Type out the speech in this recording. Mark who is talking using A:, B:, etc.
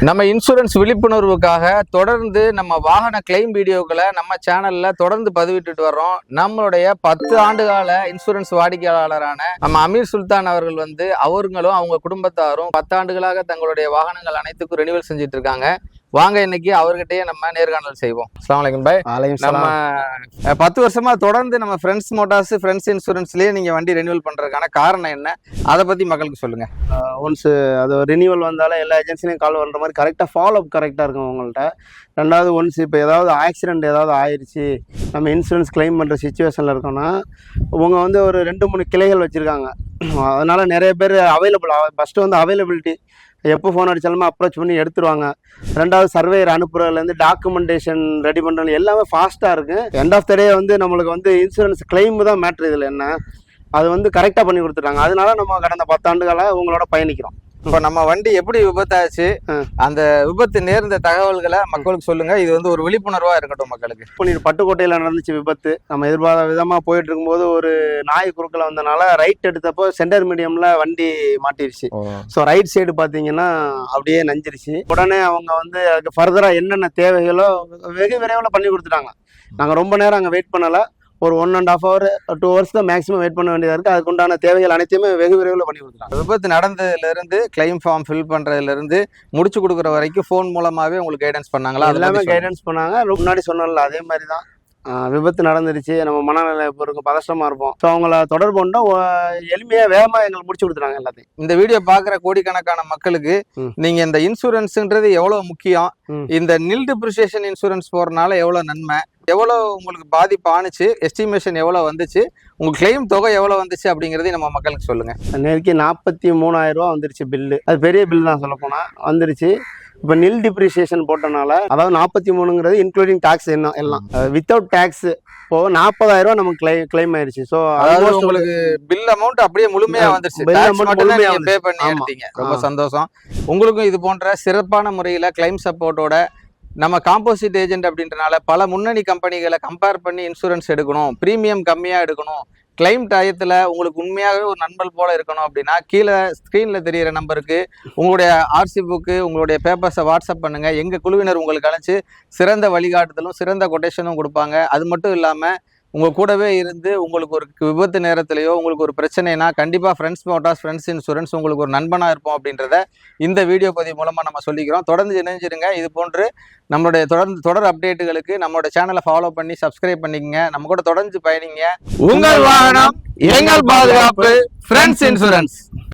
A: நம்ம இன்சூரன்ஸ் விழிப்புணர்வுக்காக தொடர்ந்து நம்ம வாகன கிளைம் வீடியோக்களை நம்ம சேனல்ல தொடர்ந்து பதிவிட்டுட்டு வர்றோம். நம்மளுடைய 10 ஆண்டுகால இன்சூரன்ஸ் வாடிக்கையாளரான நம்ம அமீர் சுல்தான் அவர்கள் அவங்களும் அவங்க குடும்பத்தாரும் 10 ஆண்டுகளாக தங்களுடைய வாகனங்கள் அனைத்துக்கும் ரெனிவல் செஞ்சுட்டு இருக்காங்க. வாங்க இன்னைக்கு அவர்கிட்டயே நம்ம நேர்காணல் செய்வோம். அஸ்ஸலாமு அலைக்கும் பாய். நம்ம 10 வருஷமா தொடர்ந்து நம்ம ஃப்ரெண்ட்ஸ் மோட்டார்ஸ் ஃப்ரெண்ட்ஸ் இன்சூரன்ஸ்லயே நீங்க வண்டி ரெனிவல் பண்றதுக்கான காரணம் என்ன, அதை பத்தி மக்களுக்கு சொல்லுங்க.
B: ஒன்ஸ் அது ரெனிவல் வந்தாலும் எல்லா ஏஜென்சிலையும் கால் பண்ணுற மாதிரி கரெக்டாக ஃபாலோ அப் கரெக்டாக இருக்கும் உங்கள்கிட்ட. ரெண்டாவது ஒன்ஸ் இப்போ ஏதாவது ஆக்சிடென்ட் ஏதாவது ஆயிடுச்சு, நம்ம இன்சூரன்ஸ் கிளைம் பண்ணுற சுச்சுவேஷனில் இருக்கோன்னா உங்க ஒரு 2-3 கிளைகள் வச்சுருக்காங்க. அதனால நிறைய பேர் அவைலபிள். ஃபஸ்ட்டு அவைலபிலிட்டி எப்போ ஃபோன் அடித்தாலுமே அப்ரோச் பண்ணி எடுத்துருவாங்க. ரெண்டாவது சர்வேயர் அனுப்புறதுலேருந்து டாக்குமெண்டேஷன் ரெடி பண்ணுறது எல்லாமே ஃபாஸ்ட்டாக இருக்குது. எண்ட் ஆஃப் த டே நம்மளுக்கு இன்சூரன்ஸ் கிளைம் தான் மேட்ரு. இதில் என்ன அது கரெக்டாக பண்ணி கொடுத்துட்டாங்க. அதனால நம்ம கடந்த 10 ஆண்டுகளாக உங்களோட பயணிக்கிறோம்.
A: இப்போ நம்ம வண்டி எப்படி விபத்தாச்சு, அந்த விபத்து நேர்ந்த தகவல்களை மக்களுக்கு சொல்லுங்க. இது ஒரு விழிப்புணர்வா இருக்கட்டும் மக்களுக்கு.
B: இப்போ நீ பட்டுக்கோட்டையில் நடந்துச்சு விபத்து. நம்ம எதிர்பாராத விதமாக போயிட்டு இருக்கும்போது ஒரு நாய் குறுக்கில் வந்தனால ரைட் எடுத்தப்போ சென்டர் மீடியம்ல வண்டி மாட்டிருச்சு. ஸோ ரைட் சைடு பார்த்தீங்கன்னா அப்படியே நஞ்சிருச்சு. உடனே அவங்க அதுக்கு ஃபர்தராக என்னென்ன தேவைகளோ வெகு விரைவில் பண்ணி கொடுத்துட்டாங்க. நாங்கள் ரொம்ப நேரம் அங்கே வெயிட் பண்ணலை. ஒரு 1.5 hour 2 hours தான் மேக்ஸிமம் வெயிட் பண்ண வேண்டியதாக இருக்குது. அதுக்குண்டான தேவைகள் அனைத்தையுமே வெகு விரைவில் பண்ணி கொடுத்துட்டாங்க.
A: விபத்து நடந்ததுலேருந்து கிளைம் ஃபார்ம் ஃபில் பண்ணுறதுலேருந்து முடிச்சு கொடுக்குற வரைக்கும் ஃபோன் மூலமாகவே உங்களுக்கு கைடன்ஸ் பண்ணாங்களா?
B: எல்லாமே கைடன்ஸ் பண்ணாங்க. முன்னாடி சொன்னல அதே மாதிரி தான். விபத்து நடந்துருச்சு, நம்ம மனநிலை இப்போ இருக்கும், பதஷ்டமாக இருப்போம். ஸோ அவங்கள தொடர்பு கொண்டா எளிமையாக வேகமாக எங்களுக்கு முடிச்சு கொடுத்துறாங்க எல்லாத்தையும்.
A: இந்த வீடியோ பார்க்குற கோடிக்கணக்கான மக்களுக்கு நீங்கள் இந்த இன்சூரன்ஸுன்றது எவ்வளோ முக்கியம், இந்த நில் டிப்ரிசியேஷன் இன்சூரன்ஸ் போகிறனால எவ்வளோ நன்மை, எவ்வளோ உங்களுக்கு பாதிப்பு ஆணுச்சு, எஸ்டிமேஷன் எவ்வளோ வந்துச்சு, உங்கள் கிளைம் தொகை எவ்வளோ வந்துச்சு அப்படிங்கிறதையும் நம்ம மக்களுக்கு சொல்லுங்கள்.
B: நேருக்கு 43,000 ரூபா வந்துருச்சு பில்லு. அது பெரிய பில் தான் சொல்ல போனால் வந்துருச்சு. இப்போ நில் டிப்ரிசியேஷன் போட்டனால அதாவது 43ங்கிறது இன்க்ளூடிங் டாக்ஸ் என்ன எல்லாம் வித்தவுட் டேக்ஸ் இப்போ 40,000 ரூபா நமக்கு கிளைம் ஆயிடுச்சு. ஸோ
A: அதாவது உங்களுக்கு பில் அமௌண்ட் அப்படியே முழுமையா வந்துருச்சு. பே பண்ணி எடுத்தீங்க, ரொம்ப சந்தோஷம். உங்களுக்கும் இது போன்ற சிறப்பான முறையில் கிளைம் சப்போர்ட்டோட நம்ம காம்போசிட் ஏஜென்ட் அப்படின்றனால பல முன்னணி கம்பெனிகளை கம்பேர் பண்ணி இன்சூரன்ஸ் எடுக்கணும், ப்ரீமியம் கம்மியாக எடுக்கணும், கிளைம் டயத்தில் உங்களுக்கு உண்மையாகவே ஒரு நண்பர் போல இருக்கணும் அப்படின்னா கீழே ஸ்க்ரீனில் தெரிகிற நம்பருக்கு உங்களுடைய ஆர்சி புக்கு, உங்களுடைய பேப்பர்ஸை வாட்ஸ்அப் பண்ணுங்கள். எங்கள் குழுவினர் உங்களுக்கு அழைச்சி சிறந்த வழிகாட்டுதலும் சிறந்த கொட்டேஷனும் கொடுப்பாங்க. அது மட்டும் இல்லாமல் உங்கள் கூடவே இருந்து உங்களுக்கு ஒரு விபத்து நேரத்திலையோ உங்களுக்கு ஒரு பிரச்சனைனா கண்டிப்பாக ஃப்ரெண்ட்ஸ் மோட்டார்ஸ் ஃப்ரெண்ட்ஸ் இன்சூரன்ஸ் உங்களுக்கு ஒரு நண்பனாக இருப்போம் அப்படின்றத இந்த வீடியோ பதிவு மூலமாக நம்ம சொல்லிக்கிறோம். தொடர்ந்து இணைஞ்சிருங்க. இது போன்று நம்மளுடைய தொடர் அப்டேட்டுகளுக்கு நம்மளோட சேனலை ஃபாலோ பண்ணி சப்ஸ்கிரைப் பண்ணிக்கங்க. நம்ம கூட தொடர்ந்து பயணிங்க. உங்கள் வாகனம் எங்கள் பாதுகாப்பு, ஃப்ரெண்ட்ஸ் இன்சூரன்ஸ்.